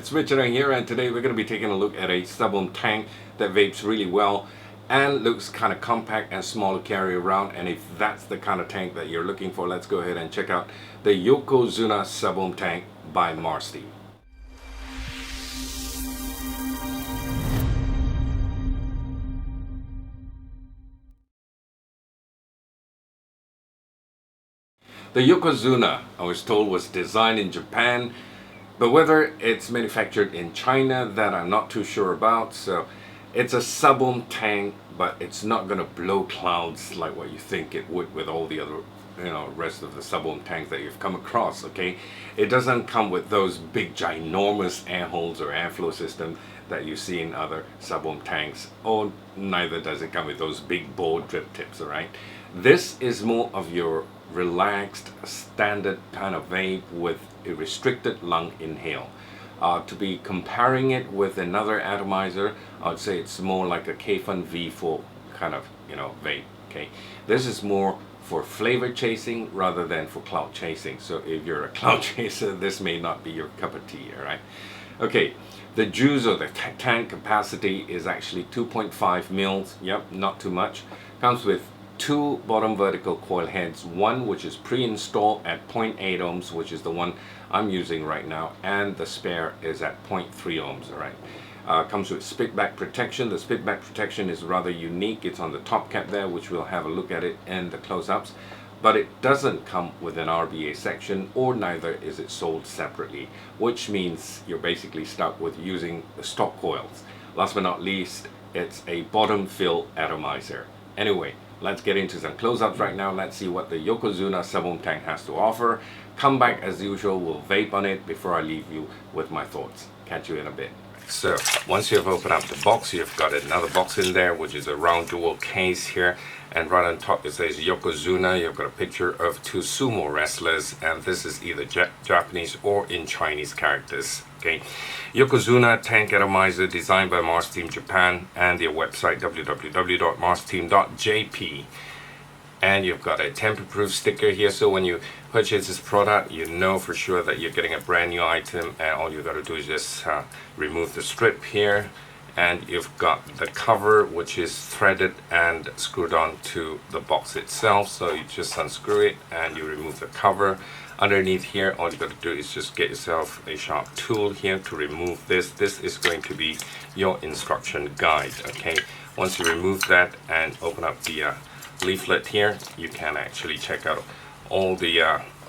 It's Richard here, and today we're going to be taking a look at a Subohm tank that vapes really well and looks kind of compact and small to carry around. And if that's the kind of tank that you're looking for, let's go ahead and check out the Yokozuna Subohm tank by Marsteam. The Yokozuna, I was told, was designed in Japan, but whether it's manufactured in China, that I'm not too sure about. So it's a Subohm tank, but it's not going to blow clouds like what you think it would with all the other, rest of the Subohm tanks that you've come across. Okay, it doesn't come with those big ginormous air holes or airflow system that you see in other Subohm tanks, or neither does it come with those big bore drip tips. All right, this is more of your relaxed standard kind of vape with a restricted lung inhale. To be comparing it with another atomizer, I would say it's more like a K-Fun V4 kind of vape. Okay, this is more for flavor chasing rather than for cloud chasing. So if you're a cloud chaser, this may not be your cup of tea. All right. Okay, the juice or the tank capacity is actually 2.5 mils. Yep, not too much. Comes with two bottom vertical coil heads, one which is pre-installed at 0.8 ohms, which is the one I'm using right now, and the spare is at 0.3 ohms. All right. Comes with spitback protection. The spitback protection is rather unique. It's on the top cap there, which we'll have a look at it in the close-ups, but it doesn't come with an RBA section, or neither is it sold separately, which means you're basically stuck with using the stock coils. Last but not least, it's a bottom fill atomizer. Anyway, let's get into some close-ups right now. Let's see what the Yokozuna Subohm tank has to offer. Come back as usual, we'll vape on it before I leave you with my thoughts. Catch you in a bit. So, once you've opened up the box, you've got another box in there, which is a round dual case here. And right on top it says Yokozuna. You've got a picture of two sumo wrestlers, and this is either Japanese or in Chinese characters. Okay, Yokozuna tank atomizer designed by Marsteam Japan, and their website www.marsteam.jp. And you've got a tamper-proof sticker here, so when you purchase this product, you know for sure that you're getting a brand new item, and all you got to do is just remove the strip here. And you've got the cover, which is threaded and screwed on to the box itself. So you just unscrew it and you remove the cover. Underneath here, all you got to do is just get yourself a sharp tool here to remove this. This is going to be your instruction guide. Okay, once you remove that and open up the leaflet here, you can actually check out all the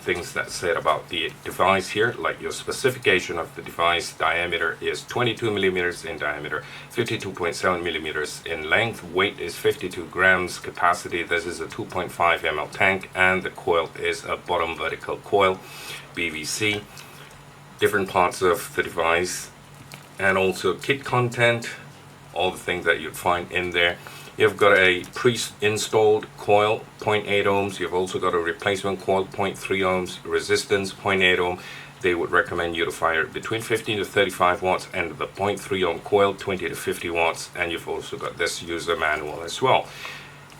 things that said about the device here, like your specification of the device. Diameter is 22 millimeters in diameter, 52.7 millimeters in length, weight is 52 grams, capacity, this is a 2.5 ml tank, and the coil is a bottom vertical coil, BVC. Different parts of the device, and also kit content, all the things that you'd find in there. You've got a pre-installed coil, 0.8 ohms. You've also got a replacement coil, 0.3 ohms, resistance, 0.8 ohm. They would recommend you to fire it between 15 to 35 watts, and the 0.3 ohm coil, 20 to 50 watts. And you've also got this user manual as well.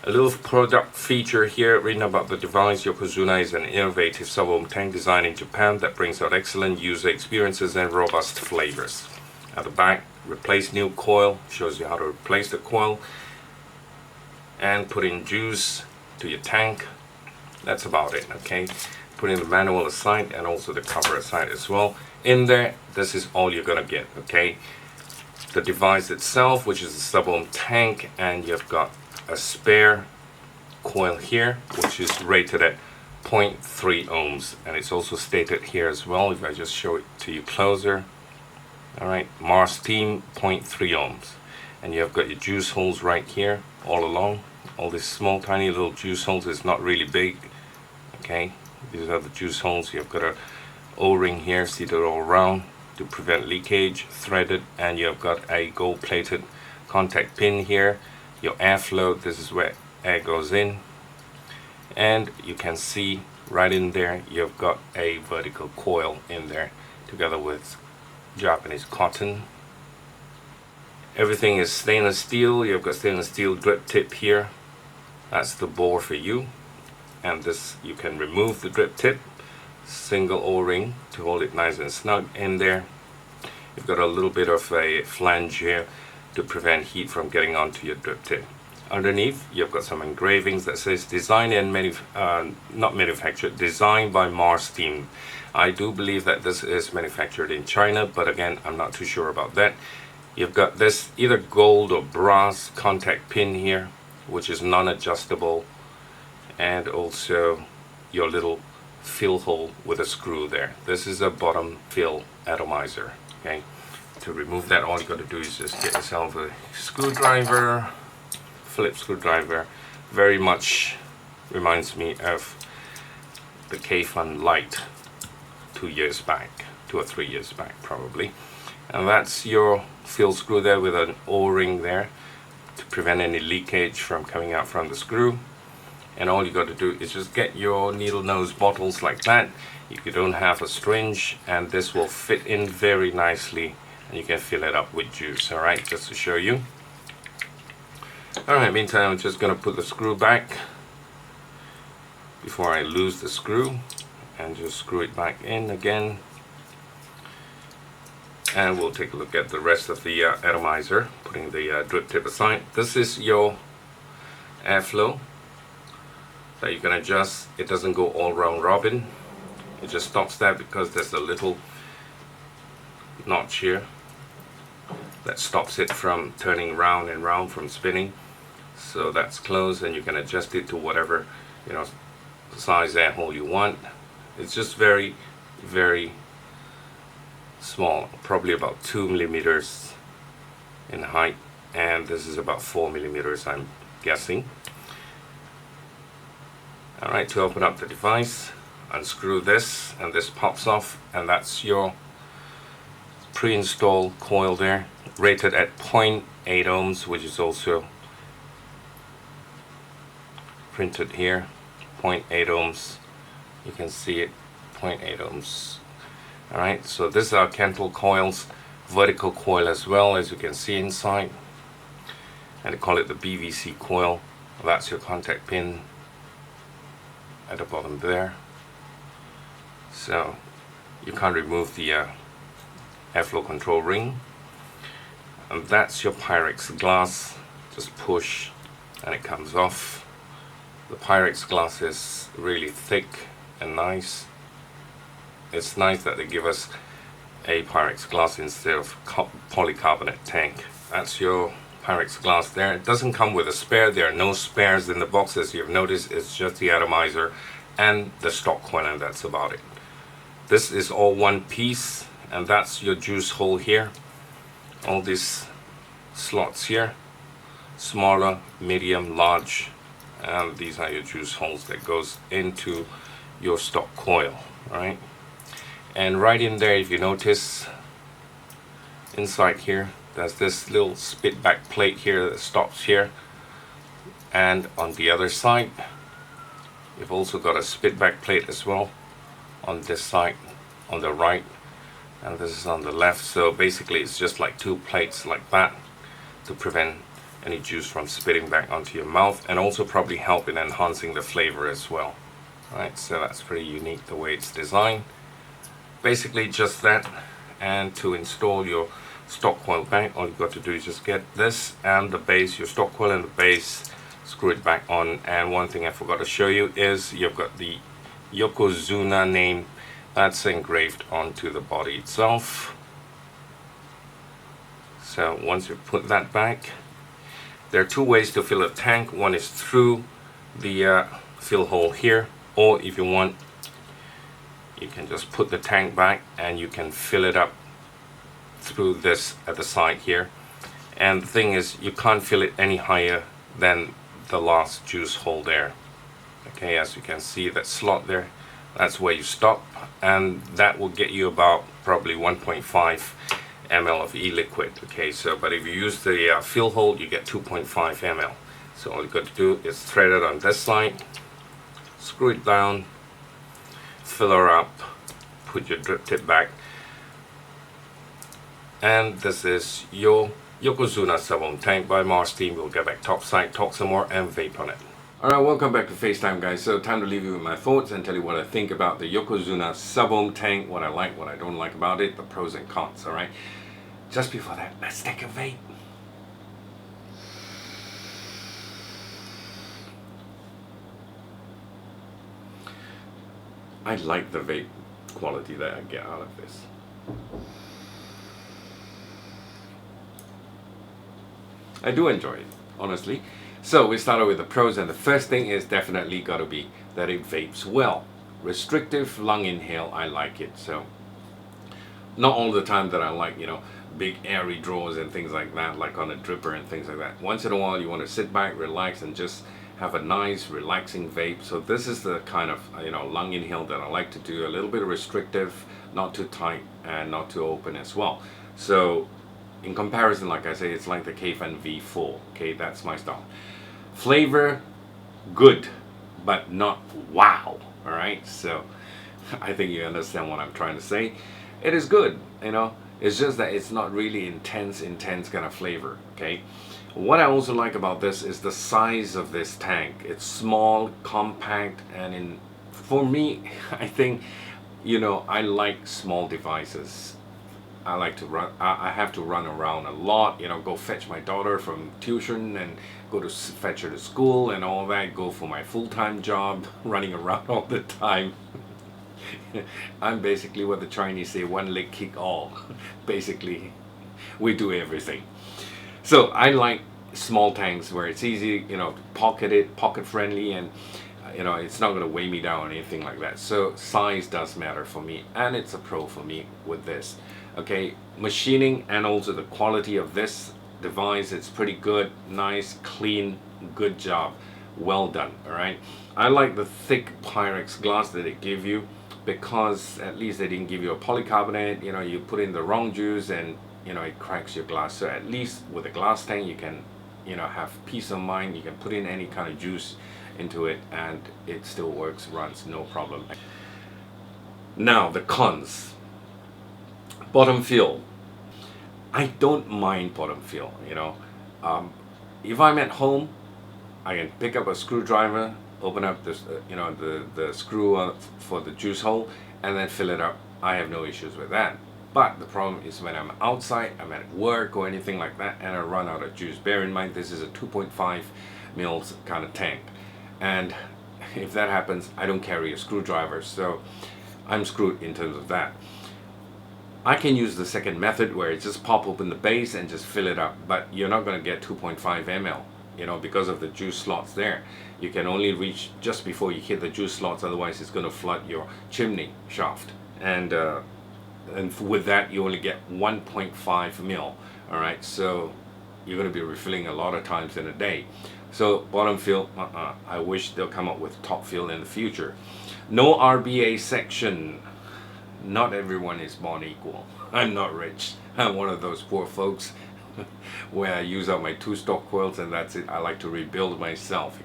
A little product feature here, reading about the device. Yokozuna is an innovative Subohm tank designed in Japan that brings out excellent user experiences and robust flavors. At the back, replace new coil, shows you how to replace the coil, and put in juice to your tank. That's about it. Okay, putting the manual aside and also the cover aside as well. In there, this is all you're gonna get. Okay, the device itself, which is a Subohm tank, and you've got a spare coil here, which is rated at 0.3 ohms, and it's also stated here as well, if I just show it to you closer. All right, Marsteam 0.3 ohms, and you've got your juice holes right here all along. All these small tiny little juice holes is not really big. Okay, these are the juice holes. You've got a O-ring here seated all around to prevent leakage, threaded, and you've got a gold plated contact pin here. Your airflow, this is where air goes in, and you can see right in there you've got a vertical coil in there together with Japanese cotton. Everything is stainless steel. You've got stainless steel drip tip here. That's the bore for you. And this, you can remove the drip tip. Single O-ring to hold it nice and snug in there. You've got a little bit of a flange here to prevent heat from getting onto your drip tip. Underneath, you've got some engravings that says designed and not manufactured, designed by Marsteam. I do believe that this is manufactured in China, but again, I'm not too sure about that. You've got this either gold or brass contact pin here, which is non-adjustable, and also your little fill hole with a screw there. This is a bottom fill atomizer. Okay, to remove that, all you got to do is just get yourself a screwdriver, Phillips screwdriver. Very much reminds me of the K-Fun Lite 2 years back, 2 or 3 years back probably. And that's your fill screw there with an O-ring there to prevent any leakage from coming out from the screw. And all you got to do is just get your needle nose bottles like that. You don't have a syringe, and this will fit in very nicely, and you can fill it up with juice. All right, just to show you. All right, meantime, I'm just gonna put the screw back before I lose the screw, and just screw it back in again. And we'll take a look at the rest of the atomizer, putting the drip tip aside. This is your airflow that you can adjust. It doesn't go all round robin. It just stops there because there's a little notch here that stops it from turning round and round, from spinning. So that's closed, and you can adjust it to whatever, you know, size air hole you want. It's just very, very small, probably about 2 millimeters in height, and this is about 4 millimeters, I'm guessing. Alright, to open up the device, unscrew this, and this pops off, and that's your pre-installed coil there, rated at 0.8 ohms, which is also printed here. 0.8 ohms, you can see it, 0.8 ohms. Alright, so this is our Cantle coils, vertical coil as well, as you can see inside, and they call it the BVC coil. That's your contact pin at the bottom there. So you can't remove the airflow control ring. And that's your Pyrex glass. Just push and it comes off. The Pyrex glass is really thick and nice. It's nice that they give us a Pyrex glass instead of polycarbonate tank. That's your Pyrex glass there. It doesn't come with a spare. There are no spares in the box, as you've noticed. It's just the atomizer and the stock coil, and that's about it. This is all one piece, and that's your juice hole here. All these slots here, smaller, medium, large, and these are your juice holes that goes into your stock coil, right? And right in there, if you notice, inside here, there's this little spit back plate here that stops here, and on the other side you've also got a spit back plate as well on this side, on the right, and this is on the left. So basically it's just like two plates like that to prevent any juice from spitting back onto your mouth, and also probably help in enhancing the flavor as well. Right, so that's pretty unique the way it's designed. Basically just that. And to install your stock coil back, all you've got to do is just get this and the base, your stock coil and the base, screw it back on. And one thing I forgot to show you is you've got the Yokozuna name that's engraved onto the body itself. So once you put that back, there are two ways to fill a tank. One is through the fill hole here, or if you want, you can just put the tank back and you can fill it up through this at the side here. And the thing is, you can't fill it any higher than the last juice hole there. Okay, as you can see, that slot there, that's where you stop, and that will get you about probably 1.5 ml of e-liquid. Okay, so but if you use the fill hole, you get 2.5 ml. So all you got to do is thread it on this side, screw it down, fill her up, put your drip tip back, and this is your Yokozuna Subohm tank by Marsteam. We'll get back topside, talk some more, and vape on it. Alright, welcome back to FaceTime, guys. So time to leave you with my thoughts and tell you what I think about the Yokozuna Subohm tank, what I like, what I don't like about it, the pros and cons. Alright, just before that, let's take a vape. I like the vape quality that I get out of this. I do enjoy it, honestly. So we started with the pros, and the first thing is definitely got to be that it vapes well. Restrictive lung inhale, I like it. So not all the time that I like, you know, big airy draws and things like that, like on a dripper and things like that. Once in a while you want to sit back, relax, and just have a nice relaxing vape. So this is the kind of, you know, lung inhale that I like to do. A little bit restrictive, not too tight and not too open as well. So in comparison, like I say, it's like the K-Fan V4. Okay, that's my style. Flavor, good, but not wow. All right, so I think you understand what I'm trying to say. It is good, you know. It's just that it's not really intense kind of flavor. Okay. What I also like about this is the size of this tank. It's small, compact, and for me, I think, you know, I like small devices. I like to run. I have to run around a lot. You know, go fetch my daughter from tuition and go to fetch her to school and all that. Go for my full-time job, running around all the time. I'm basically what the Chinese say, one leg kick all. Basically, we do everything. So I like small tanks where it's easy, you know, pocket friendly, and you know, it's not going to weigh me down or anything like that. So size does matter for me, and it's a pro for me with this. Okay, machining and also the quality of this device, it's pretty good, nice, clean, good job, well done. All right, I like the thick Pyrex glass that they give you, because at least they didn't give you a polycarbonate. You know, you put in the wrong juice and, you know, it cracks your glass. So at least with a glass tank you can, you know, have peace of mind. You can put in any kind of juice into it and it still works, runs, no problem. Now the cons. Bottom fill. I don't mind bottom fill, you know. If I'm at home, I can pick up a screwdriver, open up this, you know, the screw for the juice hole, and then fill it up. I have no issues with that. But the problem is when I'm outside, I'm at work or anything like that, and I run out of juice. Bear in mind, this is a 2.5 mils kind of tank, and if that happens, I don't carry a screwdriver, so I'm screwed in terms of that. I can use the second method where it just pop open the base and just fill it up, but you're not going to get 2.5 ml, you know, because of the juice slots there. You can only reach just before you hit the juice slots, otherwise it's going to flood your chimney shaft, and with that you only get 1.5 mil. All right, so you're going to be refilling a lot of times in a day. So bottom fill, I wish they'll come up with top fill in the future. No RBA section. Not everyone is born equal. I'm not rich. I'm one of those poor folks where I use up my 2 stock coils and that's it. I like to rebuild myself,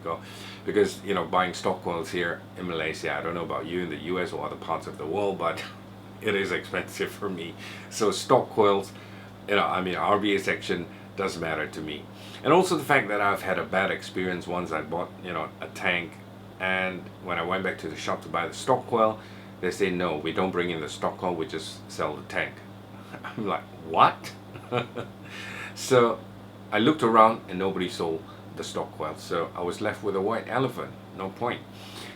because you know, buying stock coils here in Malaysia, I don't know about you in the US or other parts of the world, but it is expensive for me. So stock coils, you know, I mean, RBA section does matter to me. And also the fact that I've had a bad experience once. I bought, you know, a tank, and when I went back to the shop to buy the stock coil, they say, no, we don't bring in the stock coil, we just sell the tank. I'm like, what? So I looked around and nobody sold the stock coil, so I was left with a white elephant. No point.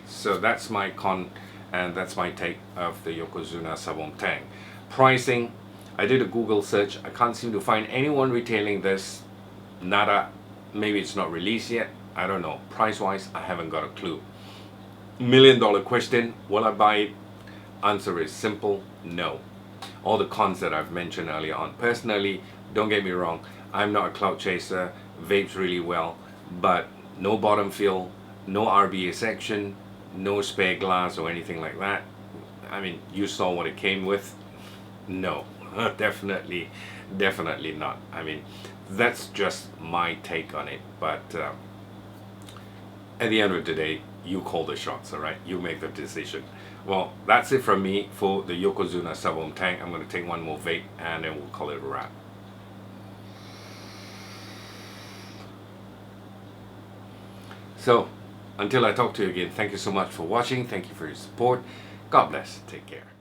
So that's my con, and that's my take of the Yokozuna Subohm tank. Pricing, I did a Google search. I can't seem to find anyone retailing this. Nada. Maybe it's not released yet, I don't know. Price wise, I haven't got a clue. $1,000,000 question, will I buy it? Answer is simple, no. All the cons that I've mentioned earlier on. Personally, don't get me wrong, I'm not a cloud chaser, vapes really well, but no bottom fill, no RBA section, no spare glass or anything like that. I mean, you saw what it came with. No, definitely not. I mean, that's just my take on it, but at the end of the day, you call the shots, all right? You make the decision. Well, that's it from me for the Yokozuna Subohm tank. I'm going to take one more vape and then we'll call it a wrap. So, until I talk to you again, thank you so much for watching. Thank you for your support. God bless. Take care.